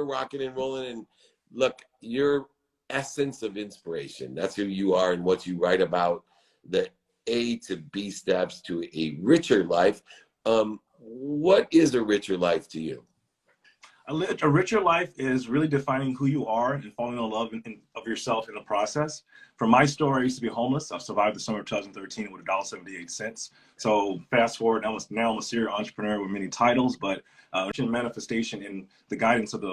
rocking and rolling. And look, your essence of inspiration, that's who you are and what you write about, the A to B steps to a richer life. What is a richer life to you? A richer life is really defining who you are and falling in love of yourself in the process. For my story, I used to be homeless. I survived the summer of 2013 with $1.78. So fast forward, now I'm a serial entrepreneur with many titles, but manifestation in the guidance of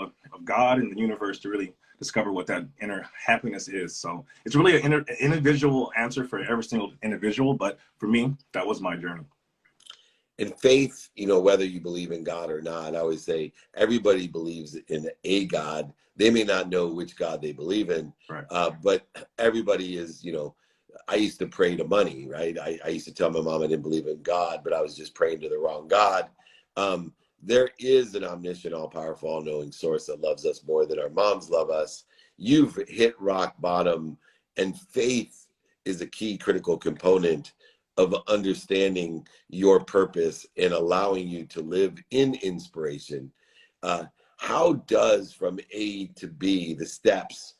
God and the universe to really discover what that inner happiness is. So it's really an individual answer for every single individual, but for me, that was my journey. In faith, you know, whether you believe in God or not, I always say everybody believes in a God. They may not know which God they believe in, right. But everybody is, you know, I used to pray to money, right? I used to tell my mom I didn't believe in God, but I was just praying to the wrong God. There is an omniscient, all-powerful, all-knowing source that loves us more than our moms love us. You've hit rock bottom, and faith is a key critical component of understanding your purpose and allowing you to live in inspiration. How does from A to B, the steps?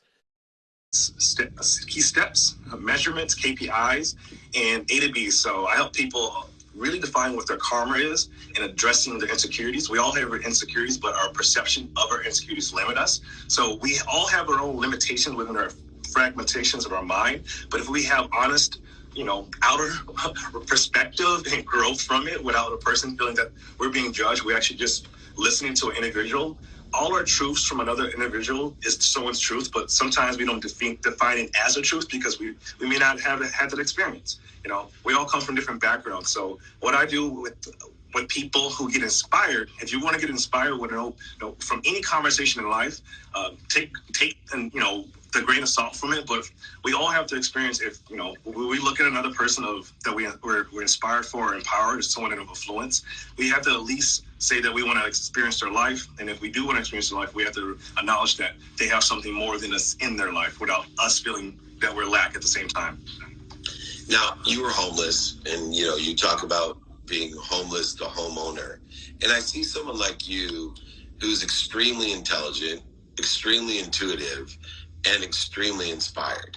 Key steps, measurements, KPIs, and A to B. So I help people really define what their karma is and addressing their insecurities. We all have insecurities, but our perception of our insecurities limit us. So we all have our own limitations within our fragmentations of our mind. But if we have honest, outer perspective and growth from it without a person feeling that we're being judged, we're actually just listening to an individual. All our truths from another individual is someone's truth, but sometimes we don't define it as a truth because we may not have had that experience. We all come from different backgrounds. So what I do with people who get inspired, if you want to get inspired with from any conversation in life, take and the grain of salt from it. But we all have to experience, if we look at another person that we're inspired for or empowered as someone of influence, we have to at least say that we want to experience their life. And if we do want to experience their life, we have to acknowledge that they have something more than us in their life without us feeling that we're lack at the same time. Now, you were homeless, and you talk about being homeless to homeowner. And I see someone like you who's extremely intelligent, extremely intuitive, and extremely inspired.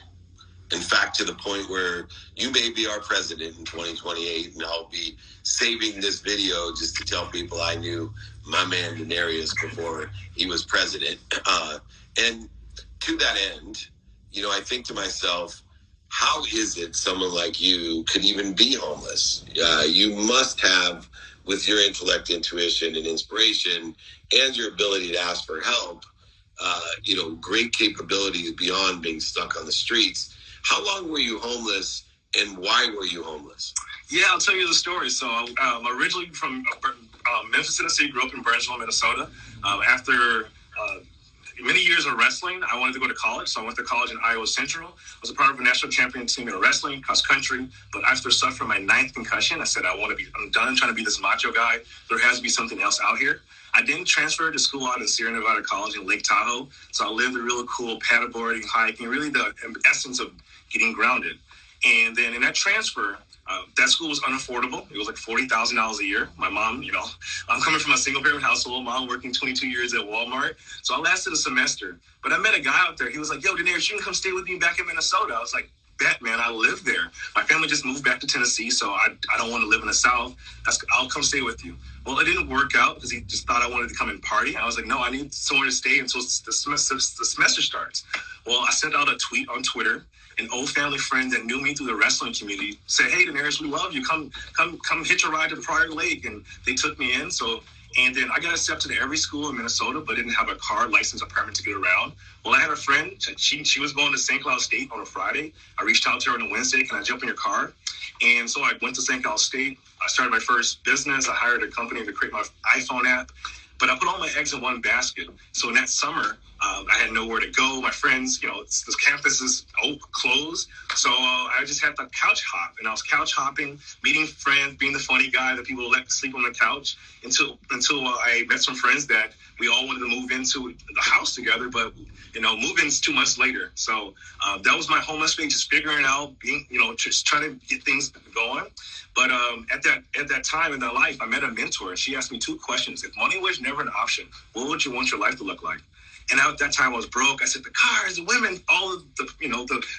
In fact, to the point where you may be our president in 2028, and I'll be saving this video just to tell people I knew my man Denarius before he was president. And to that end, I think to myself, how is it someone like you could even be homeless? You must have, with your intellect, intuition, and inspiration, and your ability to ask for help, great capabilities beyond being stuck on the streets. How long were you homeless, and why were you homeless? Yeah, I'll tell you the story. So I'm originally from Memphis, Tennessee, grew up in Burnsville, Minnesota. After many years of wrestling, I wanted to go to college. So I went to college in Iowa Central. I was a part of a national champion team in wrestling, cross country. But after suffering my 9th concussion, I said, I'm done trying to be this macho guy. There has to be something else out here. I didn't transfer to school out in Sierra Nevada College in Lake Tahoe. So I lived a really cool paddleboarding, hiking, really the essence of getting grounded. And then in that transfer, that school was unaffordable. It was like $40,000 a year. My mom, I'm coming from a single parent household, mom working 22 years at Walmart. So I lasted a semester. But I met a guy out there. He was like, yo, Denarius, you can come stay with me back in Minnesota. I was like, bet, man, I live there. My family just moved back to Tennessee, so I don't want to live in the South. I'll come stay with you. Well, it didn't work out because he just thought I wanted to come and party. I was like, no, I need somewhere to stay until the semester starts. Well, I sent out a tweet on Twitter. An old family friend that knew me through the wrestling community said, hey, Denarius, we love you. Come hitch a ride to the Prior Lake. And they took me in. And then I got accepted to every school in Minnesota, but didn't have a car license or permit to get around. Well, I had a friend. She was going to St. Cloud State on a Friday. I reached out to her on a Wednesday. Can I jump in your car? And so I went to St. Cloud State. I started my first business. I hired a company to create my iPhone app. But I put all my eggs in one basket. So in that summer, I had nowhere to go. My friends, this campus is closed. So I just had to couch hop. And I was couch hopping, meeting friends, being the funny guy that people let sleep on the couch until I met some friends that we all wanted to move into the house together. But, move-in's 2 months later. So that was my homeless phase, just figuring out, being, just trying to get things going. But at that time in their life, I met a mentor, and she asked me 2 questions. If money was never an option, what would you want your life to look like? And at that time, I was broke. I said, the cars, the women, all of the,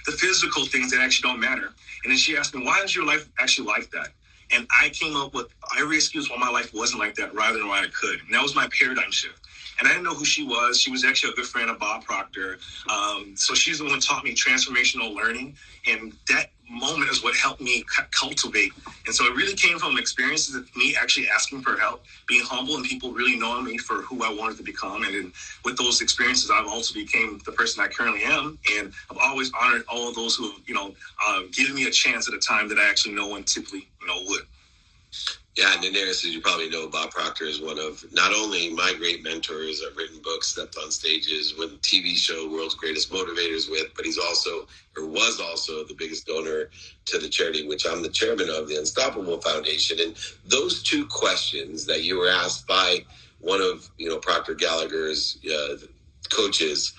the physical things that actually don't matter. And then she asked me, why is your life actually like that? And I came up with every excuse why my life wasn't like that rather than why I could. And that was my paradigm shift. And I didn't know who she was. She was actually a good friend of Bob Proctor. So she's the one who taught me transformational learning. And that moment is what helped me cultivate. And so it really came from experiences of me actually asking for help, being humble, and people really knowing me for who I wanted to become. And then with those experiences, I've also became the person I currently am. And I've always honored all of those who, given me a chance at a time that I actually no one typically, would. Yeah, and Daenerys, as you probably know, Bob Proctor is one of not only my great mentors. I've written books, stepped on stages, with TV show World's Greatest Motivators with, but he's also, or was also, the biggest donor to the charity, which I'm the chairman of, the Unstoppable Foundation. And those 2 questions that you were asked by one of, Proctor Gallagher's coaches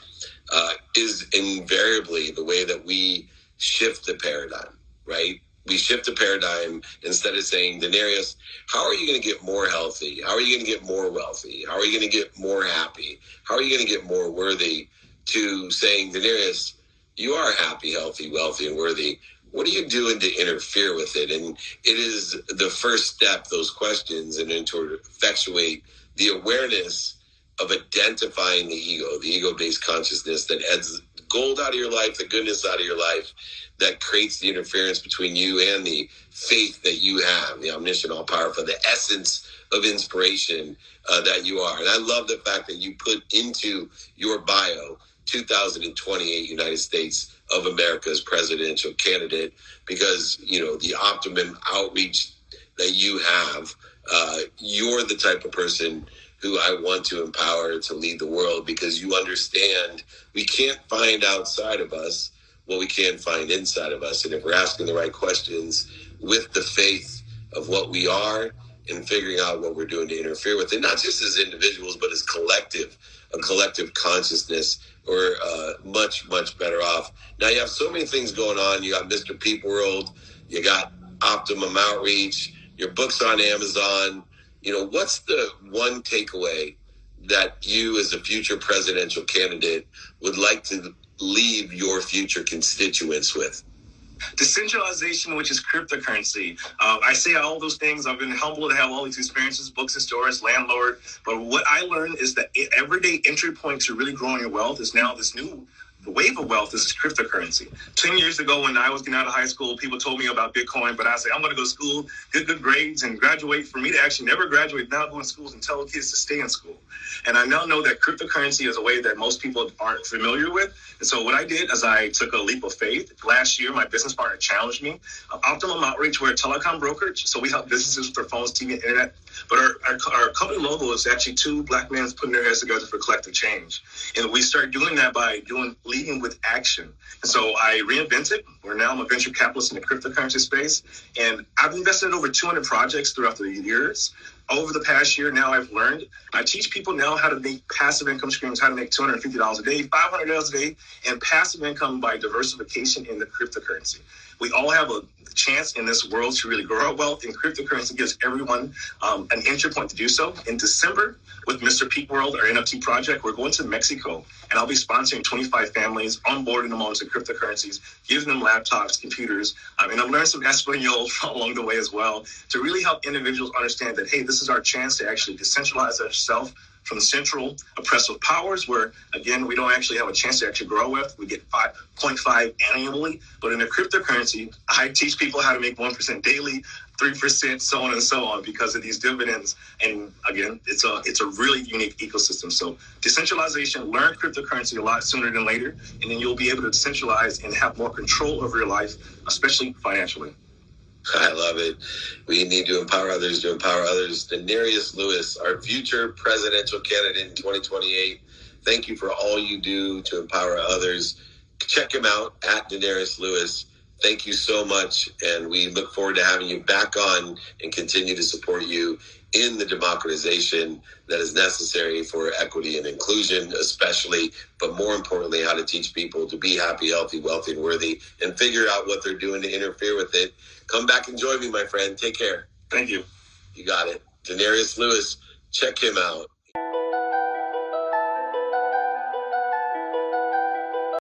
is invariably the way that we shift the paradigm, right? We shift the paradigm. Instead of saying, Daenerys, how are you going to get more healthy? How are you going to get more wealthy? How are you going to get more happy? How are you going to get more worthy? To saying, Daenerys, you are happy, healthy, wealthy, and worthy. What are you doing to interfere with it? And it is the first step, those questions, and then to effectuate the awareness of identifying the ego-based consciousness that adds gold out of your life, the goodness out of your life, that creates the interference between you and the faith that you have, the omniscient, all-powerful, the essence of inspiration that you are. And I love the fact that you put into your bio 2028 United States of America's presidential candidate, because, the optimum outreach that you have, you're the type of person who I want to empower to lead the world, because you understand we can't find outside of us what we can find inside of us. And if we're asking the right questions with the faith of what we are and figuring out what we're doing to interfere with it, not just as individuals, but as a collective consciousness, we're much, much better off. Now, you have so many things going on. You got Mr. Peep World, you got Optimum Outreach, your book's on Amazon. What's the one takeaway that you as a future presidential candidate would like to leave your future constituents with? Decentralization, which is cryptocurrency. I say all those things. I've been humbled to have all these experiences, books and stores, landlord. But what I learned is that everyday entry point to really growing your wealth is now this new wave of wealth is cryptocurrency. 10 years ago, when I was getting out of high school, people told me about Bitcoin, but I said, I'm going to go to school, get good grades, and graduate. For me to actually never graduate, now go to schools and tell kids to stay in school. And I now know that cryptocurrency is a way that most people aren't familiar with. And so what I did is I took a leap of faith. Last year, my business partner challenged me. Optimum Outreach, we're a telecom brokerage, so we help businesses with their phones, TV, and internet. But our company logo is actually 2 black men putting their heads together for collective change. And we started doing that by leading with action. And so I reinvented. I'm a venture capitalist in the cryptocurrency space. And I've invested in over 200 projects throughout the years. Over the past year, now I've learned, I teach people now how to make passive income streams, how to make $250 a day, $500 a day, and passive income by diversification in the cryptocurrency. We all have a chance in this world to really grow our wealth, and cryptocurrency gives everyone an entry point to do so. In December, with Mr. Peak World, our NFT project, we're going to Mexico, and I'll be sponsoring 25 families, onboarding them onto cryptocurrencies, giving them laptops, computers, and I've learned some Espanol along the way as well, to really help individuals understand that, hey, this is our chance to actually decentralize ourselves from central oppressive powers, where, again, we don't actually have a chance to actually grow with. We get 5.5 annually. But in the cryptocurrency, I teach people how to make 1% daily, 3%, so on and so on, because of these dividends. And again, it's a really unique ecosystem. So decentralization, learn cryptocurrency a lot sooner than later, and then you'll be able to decentralize and have more control over your life, especially financially. I love it. We need to empower others to empower others. Daenerys Lewis, our future presidential candidate in 2028. Thank you for all you do to empower others. Check him out at Daenerys Lewis. Thank you so much. And we look forward to having you back on and continue to support you in the democratization that is necessary for equity and inclusion, especially, but more importantly, how to teach people to be happy, healthy, wealthy, and worthy, and figure out what they're doing to interfere with it. Come back and join me, my friend. Take care. Thank you. You got it. Denarius Lewis, check him out.